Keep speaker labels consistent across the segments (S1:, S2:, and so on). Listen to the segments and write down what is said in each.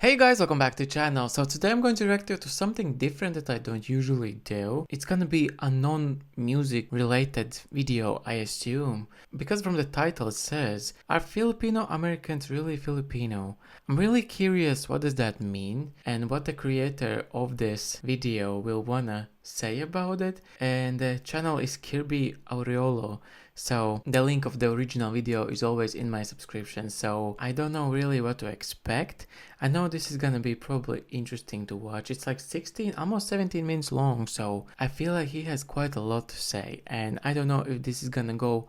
S1: Hey guys, welcome back to the channel. So today I'm going to react to something different that I don't usually do. It's gonna be a non-music related video, I assume. Because from the title it says, are Filipino Americans really Filipino? I'm really curious what does that mean and what the creator of this video will wanna say about it. And the channel is Kirby Aureolo. So the link of the original video is always in my subscription, so I don't know really what to expect. I know this is gonna be probably interesting to watch. It's like 16, almost 17 minutes long, so I feel like he has quite a lot to say, and I don't know if this is gonna go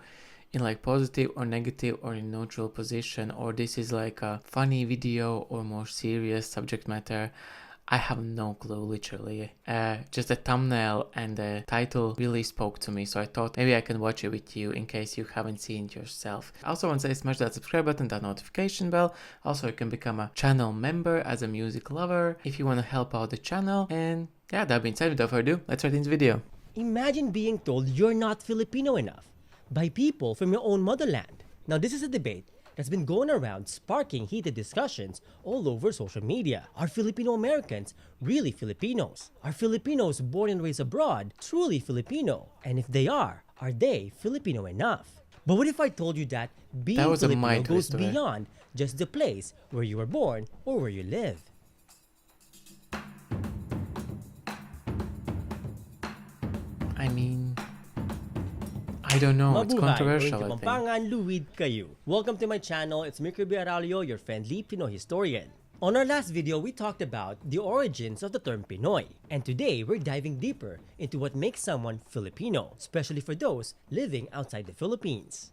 S1: in like positive or negative or in neutral position, or this is like a funny video or more serious subject matter. I have no clue, literally. Just the thumbnail and the title really spoke to me, so I thought maybe I can watch it with you in case you haven't seen it yourself. I also want to say smash that subscribe button, that notification bell. Also, you can become a channel member as a music lover if you want to help out the channel. And yeah, that being said, without further ado, let's start into the video.
S2: Imagine being told you're not Filipino enough by people from your own motherland. Now, this is a debate that's been going around, sparking heated discussions all over social media. Are Filipino Americans really Filipinos? Are Filipinos born and raised abroad truly Filipino? And if they are they Filipino enough? But what if I told you that being Filipino goes beyond just the place where you were born or where you live?
S1: I mean, I don't know, it's controversial, I think.
S2: Luwid kayo. Welcome to my channel, it's me, your friendly Pinoy historian. On our last video, we talked about the origins of the term Pinoy. And today, we're diving deeper into what makes someone Filipino, especially for those living outside the Philippines.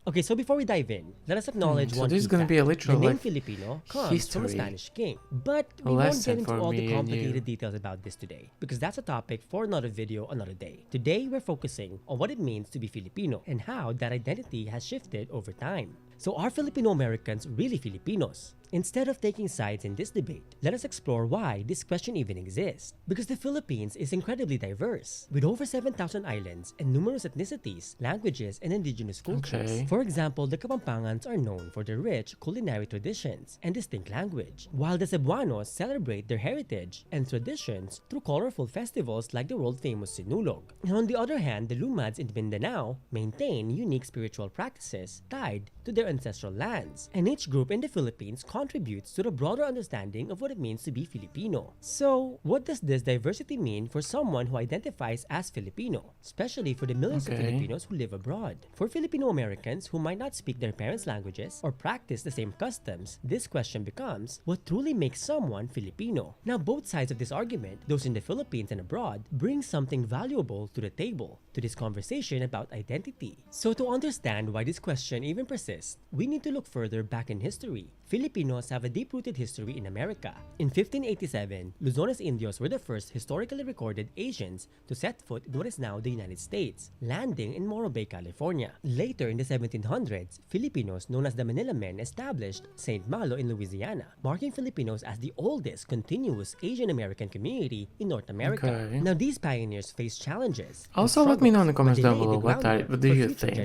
S2: Okay, so before we dive in, let us acknowledge one
S1: this is going to be a literal,
S2: the name Filipino comes from a Spanish king. But we won't get into all the complicated details about this today, because that's a topic for another video another day. Today, we're focusing on what it means to be Filipino and how that identity has shifted over time. So are Filipino Americans really Filipinos? Instead of taking sides in this debate, let us explore why this question even exists. Because the Philippines is incredibly diverse, with over 7,000 islands and numerous ethnicities, languages, and indigenous cultures. For example, the Kapampangans are known for their rich culinary traditions and distinct language, while the Cebuanos celebrate their heritage and traditions through colorful festivals like the world-famous Sinulog. And on the other hand, the Lumads in Mindanao maintain unique spiritual practices tied to their ancestral lands, and each group in the Philippines contributes to the broader understanding of what it means to be Filipino. So, what does this diversity mean for someone who identifies as Filipino, especially for the millions of Filipinos who live abroad? For Filipino Americans who might not speak their parents' languages or practice the same customs, this question becomes, what truly makes someone Filipino? Now, both sides of this argument, those in the Philippines and abroad, bring something valuable to the table, to this conversation about identity. So to understand why this question even persists, we need to look further back in history. Filipinos have a deep-rooted history in America. In 1587, Luzones Indios were the first historically recorded Asians to set foot in what is now the United States, landing in Morro Bay, California. Later in the 1700s, Filipinos known as the Manila Men established St. Malo in Louisiana, marking Filipinos as the oldest continuous Asian American community in North America. Now these pioneers faced challenges.
S1: Also let me know in the comments down below what do you think?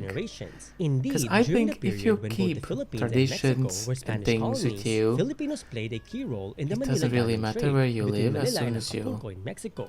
S2: Because
S1: I think if you keep traditions and things with you,
S2: Filipinos played a key role in the Manila
S1: doesn't really matter where you live as soon as you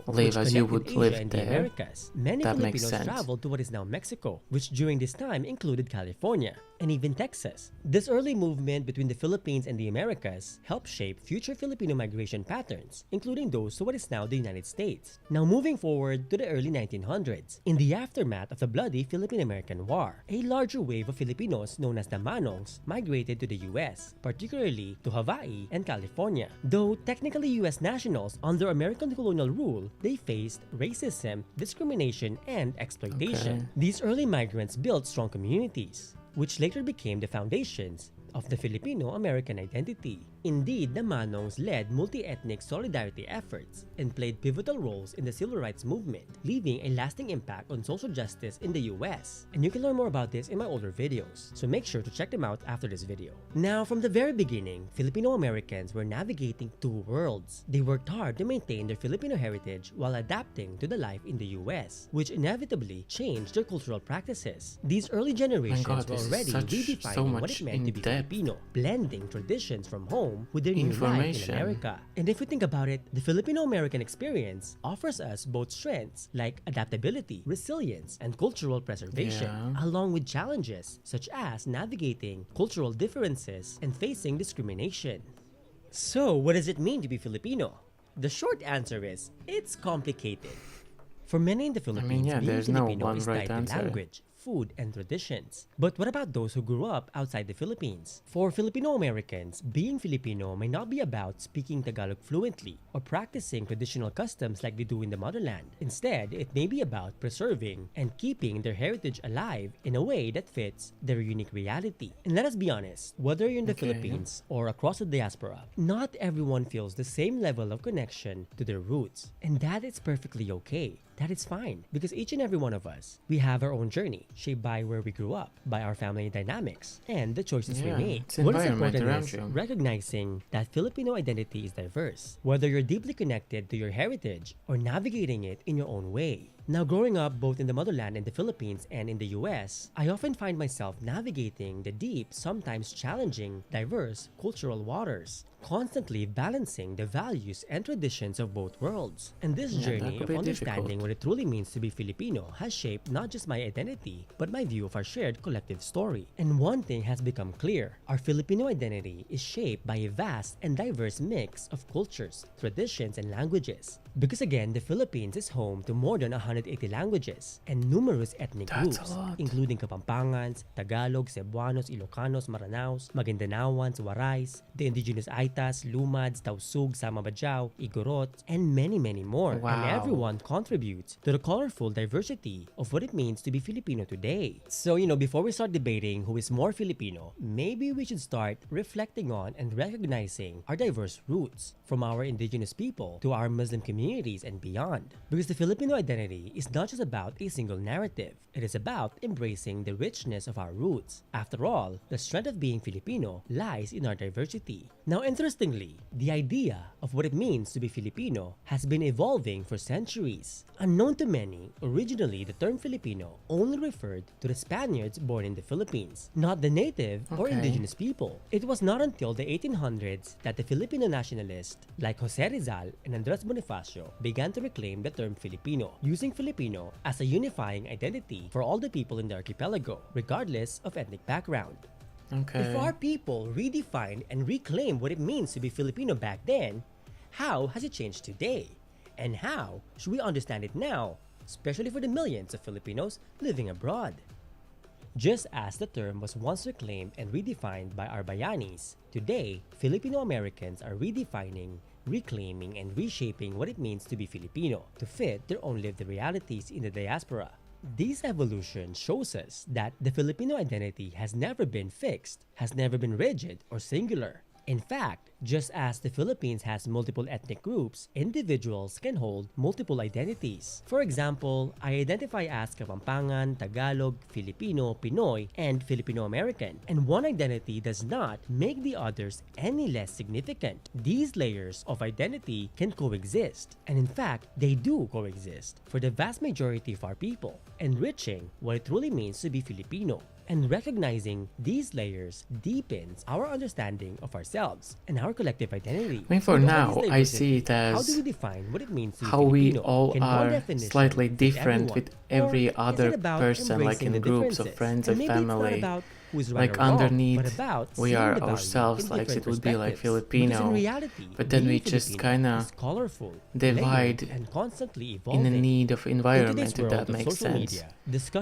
S1: live as you would live there.
S2: Many
S1: That makes
S2: Filipinos
S1: sense.
S2: traveled to what is now Mexico, which during this time included California and even Texas. This early movement between the Philippines and the Americas helped shape future Filipino migration patterns, including those to what is now the United States. Now moving forward to the early 1900s, in the aftermath of the bloody Philippine-American War, a larger wave of Filipinos known as the Manongs migrated to the US, particularly to Hawaii and California. Though technically US nationals under American colonial rule, they faced racism, discrimination, and exploitation. These early migrants built strong communities, which later became the foundations of the Filipino-American identity. Indeed, the Manongs led multi-ethnic solidarity efforts and played pivotal roles in the civil rights movement, leaving a lasting impact on social justice in the US. And you can learn more about this in my older videos, so make sure to check them out after this video. Now, from the very beginning, Filipino Americans were navigating two worlds. They worked hard to maintain their Filipino heritage while adapting to the life in the US, which inevitably changed their cultural practices. These early generations were already redefining what it meant to be Filipino, blending traditions from home home with their new life in America. And if we think about it, the Filipino-American experience offers us both strengths like adaptability, resilience, and cultural preservation, along with challenges such as navigating cultural differences and facing discrimination. So, what does it mean to be Filipino? The short answer is, it's complicated. For many in the Philippines, being Filipino is tied to language, food, and traditions. But what about those who grew up outside the Philippines? For Filipino Americans, being Filipino may not be about speaking Tagalog fluently or practicing traditional customs like they do in the motherland. Instead, it may be about preserving and keeping their heritage alive in a way that fits their unique reality. And let us be honest, whether you're in the Philippines or across the diaspora, not everyone feels the same level of connection to their roots. And that is perfectly okay. That is fine, because each and every one of us, we have our own journey, shaped by where we grew up, by our family dynamics, and the choices we made. What is important is recognizing that Filipino identity is diverse, whether you're deeply connected to your heritage or navigating it in your own way. Now, growing up both in the motherland in the Philippines and in the US, I often find myself navigating the deep, sometimes challenging, diverse cultural waters, constantly balancing the values and traditions of both worlds. And this journey of understanding what it truly means to be Filipino has shaped not just my identity, but my view of our shared collective story. And one thing has become clear: our Filipino identity is shaped by a vast and diverse mix of cultures, traditions, and languages. Because again, the Philippines is home to more than 180 languages and numerous ethnic groups, including Kapampangans, Tagalog, Cebuanos, Ilocanos, Maranaos, Magindanaoans, Warais, the indigenous Aitas, Lumads, Tausug, Samabajao, Igorots, and many, many more. And everyone contributes to the colorful diversity of what it means to be Filipino today. So, before we start debating who is more Filipino, maybe we should start reflecting on and recognizing our diverse roots, from our indigenous people to our Muslim communities and beyond. Because the Filipino identity is not just about a single narrative. It is about embracing the richness of our roots. After all, the strength of being Filipino lies in our diversity. Now, interestingly, the idea of what it means to be Filipino has been evolving for centuries. Unknown to many, originally the term Filipino only referred to the Spaniards born in the Philippines, not the native or indigenous people. It was not until the 1800s that the Filipino nationalists like Jose Rizal and Andres Bonifacio began to reclaim the term Filipino, using Filipino as a unifying identity for all the people in the archipelago, regardless of ethnic background. If our people redefined and reclaimed what it means to be Filipino back then, how has it changed today? And how should we understand it now, especially for the millions of Filipinos living abroad? Just as the term was once reclaimed and redefined by our bayanis, today, Filipino Americans are redefining, reclaiming, and reshaping what it means to be Filipino to fit their own lived realities in the diaspora. This evolution shows us that the Filipino identity has never been fixed, has never been rigid or singular. In fact, just as the Philippines has multiple ethnic groups, individuals can hold multiple identities. For example, I identify as Kapampangan, Tagalog, Filipino, Pinoy, and Filipino-American, and one identity does not make the others any less significant. These layers of identity can coexist, and in fact, they do coexist for the vast majority of our people, enriching what it truly means to be Filipino. And recognizing these layers deepens our understanding of ourselves and our collective identity.
S1: For now, I see it as
S2: how do we define what it means to be
S1: how
S2: Filipino?
S1: we all are slightly different with every other person, like in groups of friends or family. Like underneath, we are ourselves, like it would be like Filipino, but then we just kind of divide in the need of environment, if that makes sense.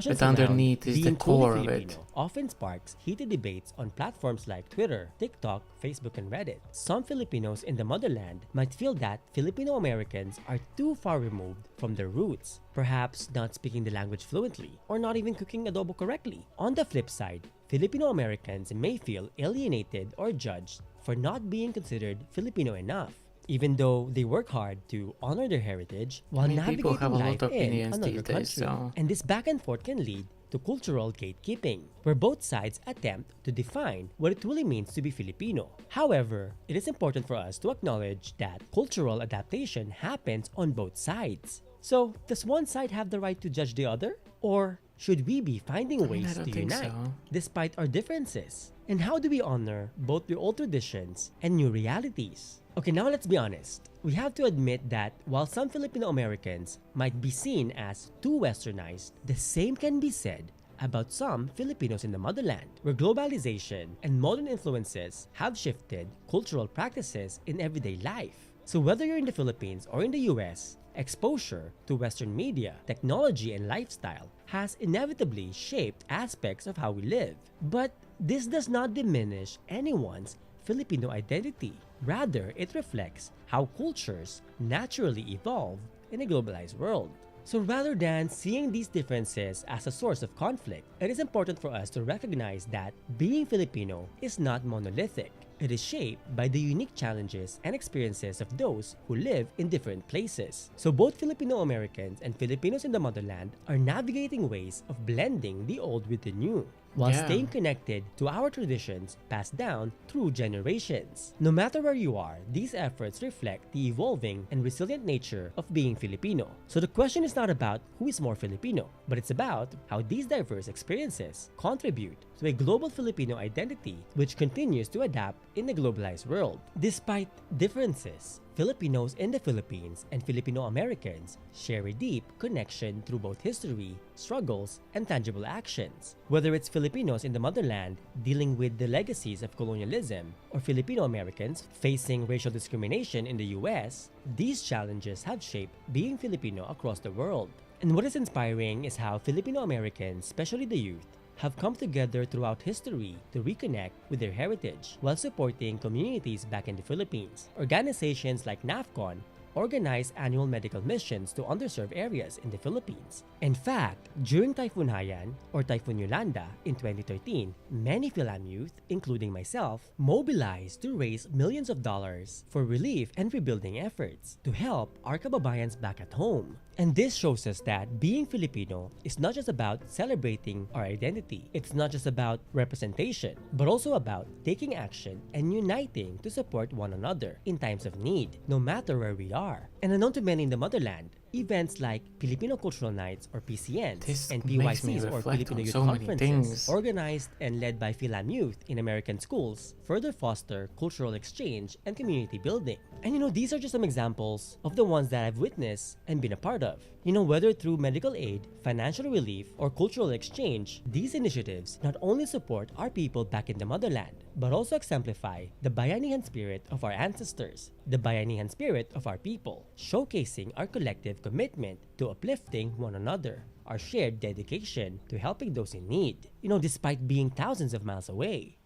S1: But underneath is the core of it.
S2: Often sparks heated debates on platforms like Twitter, TikTok, Facebook, and Reddit. Some Filipinos in the motherland might feel that Filipino Americans are too far removed from their roots, perhaps not speaking the language fluently, or not even cooking adobo correctly. On the flip side, Filipino Americans may feel alienated or judged for not being considered Filipino enough, even though they work hard to honor their heritage while navigating life in another country. And this back and forth can lead to cultural gatekeeping, where both sides attempt to define what it really means to be Filipino. However, it is important for us to acknowledge that cultural adaptation happens on both sides. So, does one side have the right to judge the other? Or should we be finding
S1: I
S2: ways
S1: don't
S2: to
S1: think
S2: unite
S1: so.
S2: despite our differences? And how do we honor both the old traditions and new realities? Okay, now let's be honest. We have to admit that while some Filipino Americans might be seen as too westernized, the same can be said about some Filipinos in the motherland, where globalization and modern influences have shifted cultural practices in everyday life. So whether you're in the Philippines or in the US, exposure to Western media, technology, and lifestyle has inevitably shaped aspects of how we live. But this does not diminish anyone's Filipino identity. Rather, it reflects how cultures naturally evolve in a globalized world. So rather than seeing these differences as a source of conflict, it is important for us to recognize that being Filipino is not monolithic. It is shaped by the unique challenges and experiences of those who live in different places. So both Filipino Americans and Filipinos in the motherland are navigating ways of blending the old with the new, while staying connected to our traditions passed down through generations. No matter where you are, these efforts reflect the evolving and resilient nature of being Filipino. So the question is not about who is more Filipino, but it's about how these diverse experiences contribute to a global Filipino identity which continues to adapt in a globalized world. Despite differences, Filipinos in the Philippines and Filipino Americans share a deep connection through both history, struggles, and tangible actions. Whether it's Filipinos in the motherland dealing with the legacies of colonialism or Filipino Americans facing racial discrimination in the US, these challenges have shaped being Filipino across the world. And what is inspiring is how Filipino Americans, especially the youth, have come together throughout history to reconnect with their heritage while supporting communities back in the Philippines. Organizations like NAFCON organize annual medical missions to underserved areas in the Philippines. In fact, during Typhoon Haiyan or Typhoon Yolanda in 2013, many Philam youth, including myself, mobilized to raise millions of dollars for relief and rebuilding efforts to help our kababayans back at home. And this shows us that being Filipino is not just about celebrating our identity. It's not just about representation, but also about taking action and uniting to support one another in times of need, no matter where we are. And unknown to many in the motherland, events like Filipino Cultural Nights or PCNs and PYCs or Filipino Youth Conferences, organized and led by Philam youth in American schools, further foster cultural exchange and community building. And these are just some examples of the ones that I've witnessed and been a part of. Whether through medical aid, financial relief, or cultural exchange, these initiatives not only support our people back in the motherland, but also exemplify the Bayanihan spirit of our ancestors, the Bayanihan spirit of our people, showcasing our collective commitment to uplifting one another, our shared dedication to helping those in need, despite being thousands of miles away.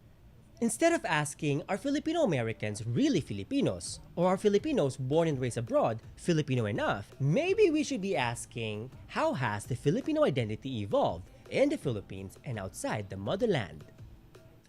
S2: Instead of asking, are Filipino Americans really Filipinos? Or are Filipinos born and raised abroad Filipino enough? Maybe we should be asking, how has the Filipino identity evolved in the Philippines and outside the motherland?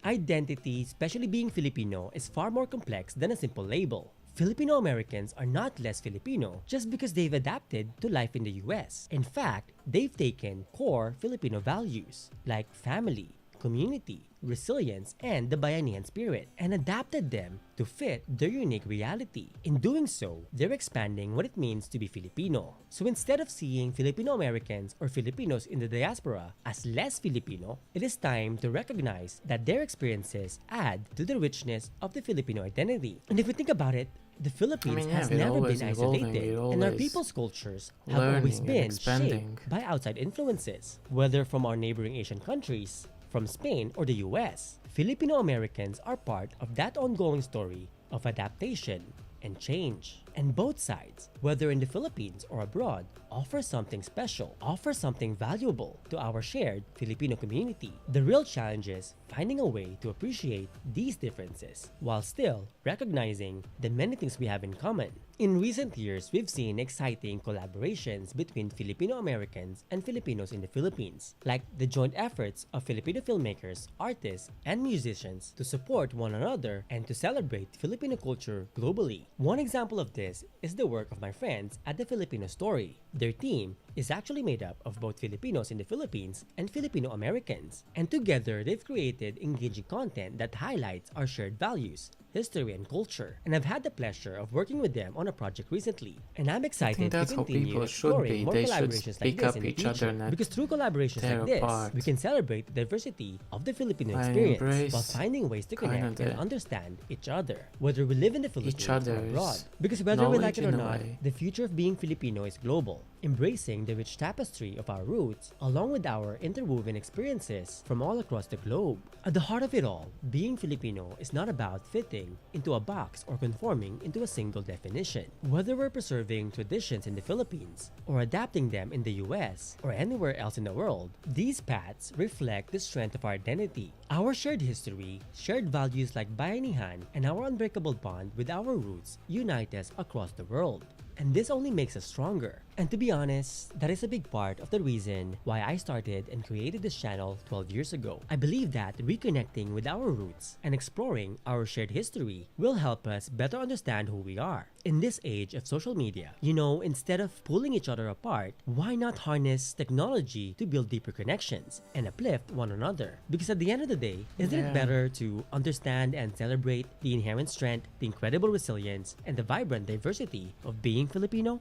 S2: Identity, especially being Filipino, is far more complex than a simple label. Filipino Americans are not less Filipino just because they've adapted to life in the US. In fact, they've taken core Filipino values like family, community, resilience, and the Bayanihan spirit and adapted them to fit their unique reality. In doing so, they're expanding what it means to be Filipino. So instead of seeing Filipino Americans or Filipinos in the diaspora as less Filipino, it is time to recognize that their experiences add to the richness of the Filipino identity. And if we think about it, the Philippines has never been isolated, and our people's cultures have always been shaped by outside influences, whether from our neighboring Asian countries, from Spain, or the US. Filipino Americans are part of that ongoing story of adaptation and change. And both sides, whether in the Philippines or abroad, offer something special, offer something valuable to our shared Filipino community. The real challenge is finding a way to appreciate these differences while still recognizing the many things we have in common. In recent years, we've seen exciting collaborations between Filipino Americans and Filipinos in the Philippines, like the joint efforts of Filipino filmmakers, artists, and musicians to support one another and to celebrate Filipino culture globally. One example of this is the work of my friends at the Filipino Story. Their team is actually made up of both Filipinos in the Philippines and Filipino Americans. And together, they've created engaging content that highlights our shared values, history, and culture. And I've had the pleasure of working with them on a project recently. And I'm excited to continue exploring more collaborations like this in the future. Because through collaborations like this, we can celebrate the diversity of the Filipino experience while finding ways to connect and understand each other, whether we live in the Philippines or abroad. Because whether we like it or not, the future of being Filipino is global, embracing the rich tapestry of our roots along with our interwoven experiences from all across the globe. At the heart of it all, being Filipino is not about fitting into a box or conforming into a single definition. Whether we're preserving traditions in the Philippines or adapting them in the US or anywhere else in the world, these paths reflect the strength of our identity, our shared history, shared values like bayanihan, and our unbreakable bond with our roots unite us across the world. And this only makes us stronger. And to be honest, that is a big part of the reason why I started and created this channel 12 years ago. I believe that reconnecting with our roots and exploring our shared history will help us better understand who we are. In this age of social media, instead of pulling each other apart, why not harness technology to build deeper connections and uplift one another? Because at the end of the day, isn't it better to understand and celebrate the inherent strength, the incredible resilience, and the vibrant diversity of being Filipino?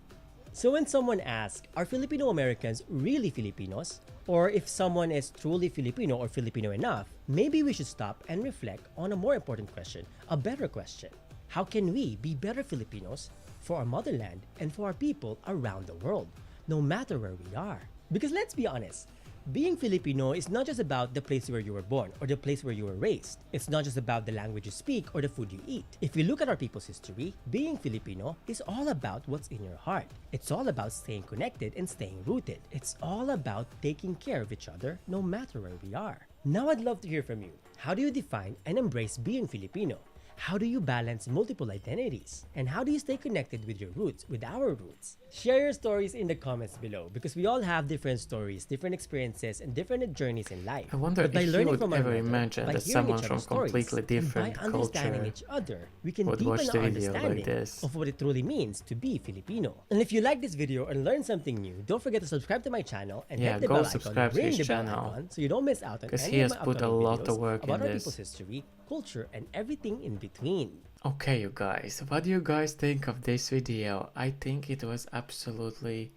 S2: So when someone asks, are Filipino Americans really Filipinos? Or if someone is truly Filipino or Filipino enough, maybe we should stop and reflect on a more important question, a better question. How can we be better Filipinos for our motherland and for our people around the world, no matter where we are? Because let's be honest, being Filipino is not just about the place where you were born or the place where you were raised. It's not just about the language you speak or the food you eat. If we look at our people's history, being Filipino is all about what's in your heart. It's all about staying connected and staying rooted. It's all about taking care of each other no matter where we are. Now I'd love to hear from you. How do you define and embrace being Filipino? How do you balance multiple identities? And how do you stay connected with your roots, with our roots? Share your stories in the comments below because we all have different stories, different experiences, and different journeys in life.
S1: I wonder if you would ever imagine that someone from completely different
S2: by understanding
S1: culture
S2: each other, we can
S1: would
S2: deepen
S1: watch the
S2: our
S1: video
S2: understanding
S1: like this.
S2: of what it truly means to be Filipino. And if you like this video and learned something new, don't forget to subscribe to my channel and hit the
S1: go
S2: bell
S1: subscribe
S2: icon,
S1: to his
S2: ring the bell
S1: channel,
S2: icon so you don't miss out on
S1: because
S2: any
S1: he
S2: of
S1: has
S2: my
S1: put a
S2: upcoming
S1: lot of
S2: videos
S1: work
S2: about
S1: in
S2: our people's
S1: this.
S2: history, culture, and everything in between.
S1: Okay, you guys, what do you guys think of this video? I think it was absolutely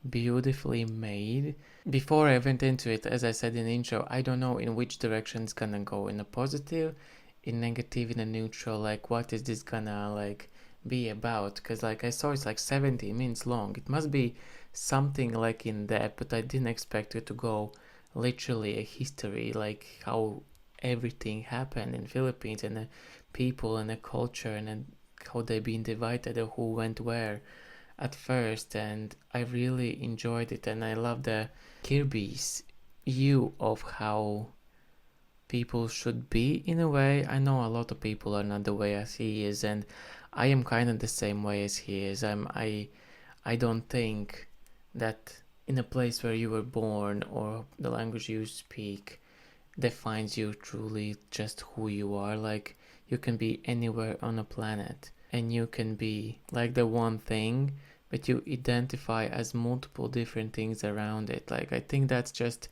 S1: beautifully made. Before I went into it, as I said in the intro, I don't know in which direction it's gonna go, in a positive, in negative, in a neutral, like what is this gonna like be about? Because like I saw it's like 70 minutes long. It must be something like in depth, but I didn't expect it to go literally a history, like how everything happened in Philippines and the people and the culture and how they been divided or who went where at first. And I really enjoyed it, and I love the Kirby's view of how people should be in a way. I know a lot of people are not the way as he is, and I am kind of the same way as he is. I don't think that in a place where you were born or the language you speak defines you truly, just who you are. Like, you can be anywhere on a planet and you can be like the one thing, but you identify as multiple different things around it. Like, I think that's just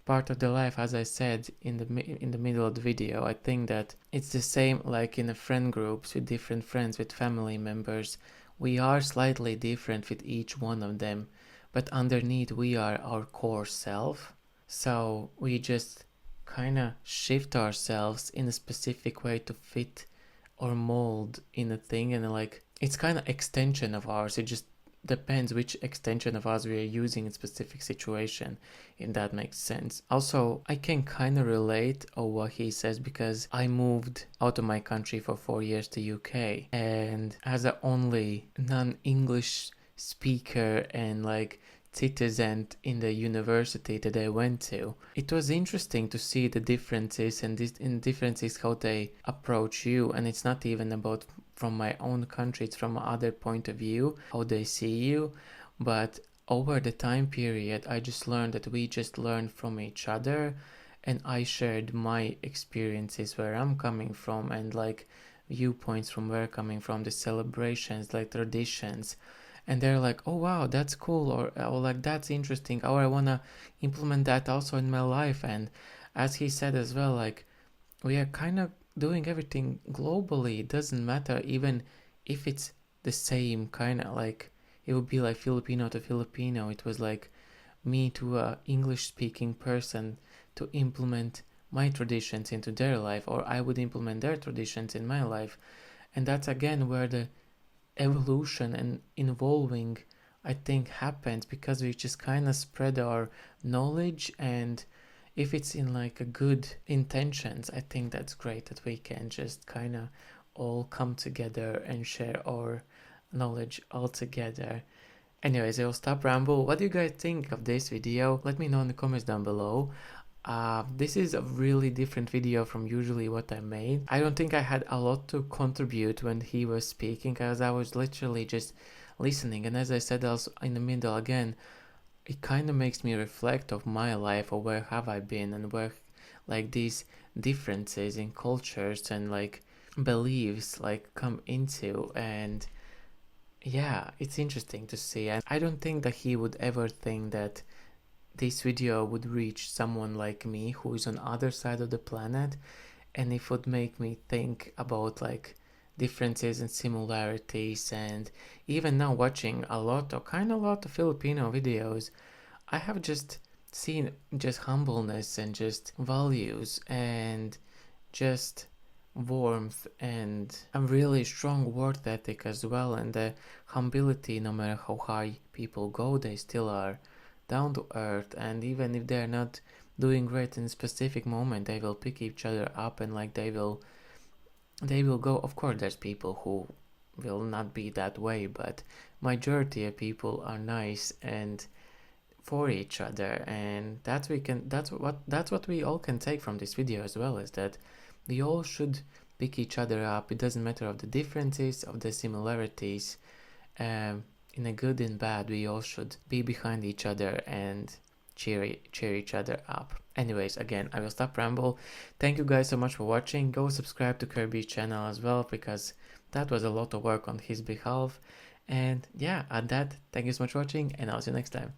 S1: part of the life. As I said in the middle of the video, I think that it's the same like in a friend groups with different friends, with family members. We are slightly different with each one of them, but underneath we are our core self. So we just kind of shift ourselves in a specific way to fit or mold in a thing, and like it's kind of extension of ours. It just depends which extension of us we are using in specific situation, if that makes sense. Also, I can kind of relate on what he says because I moved out of my country for 4 years to UK, and as the only non-English speaker and like citizen in the university that I went to, it was interesting to see the differences, and differences how they approach you. And it's not even about from my own country, it's from other point of view, how they see you. But over the time period, I just learned that we just learned from each other, and I shared my experiences where I'm coming from, and like viewpoints from where I'm coming from, the celebrations, like traditions. and they're like, oh wow, that's cool, or like that's interesting, or I want to implement that also in my life. And as he said as well, like we are kind of doing everything globally. It doesn't matter even if it's the same kind of, like it would be like Filipino to Filipino. It was like me to a English speaking person to implement my traditions into their life, or I would implement their traditions in my life. And that's again where the evolution and evolving, I think, happens, because we just kind of spread our knowledge. And if it's in like a good intentions, I think that's great that we can just kind of all come together and share our knowledge all together. Anyways, I will stop ramble. What do you guys think of this video? Let me know in the comments down below. This is a really different video from usually what I made. I don't think I had a lot to contribute when he was speaking, as I was literally just listening. And as I said also in the middle again, it kind of makes me reflect of my life, or where have I been, and where like these differences in cultures and like beliefs like come into. And yeah, it's interesting to see. And I don't think that he would ever think that this video would reach someone like me who is on other side of the planet, and it would make me think about like differences and similarities. And even now watching a lot of Filipino videos, I have just seen just humbleness and just values and just warmth and a really strong work ethic as well, and the humility. No matter how high people go, they still are down to earth, and even if they're not doing great in a specific moment, they will pick each other up, and like they will go. Of course there's people who will not be that way, but majority of people are nice and for each other. And that's what we all can take from this video as well, is that we all should pick each other up. It doesn't matter of the differences, of the similarities. In a good and bad, we all should be behind each other and cheer each other up. Anyways, again, I will stop ramble. Thank you guys so much for watching. Go subscribe to Kirby's channel as well, because that was a lot of work on his behalf. And yeah, at that, thank you so much for watching, and I'll see you next time.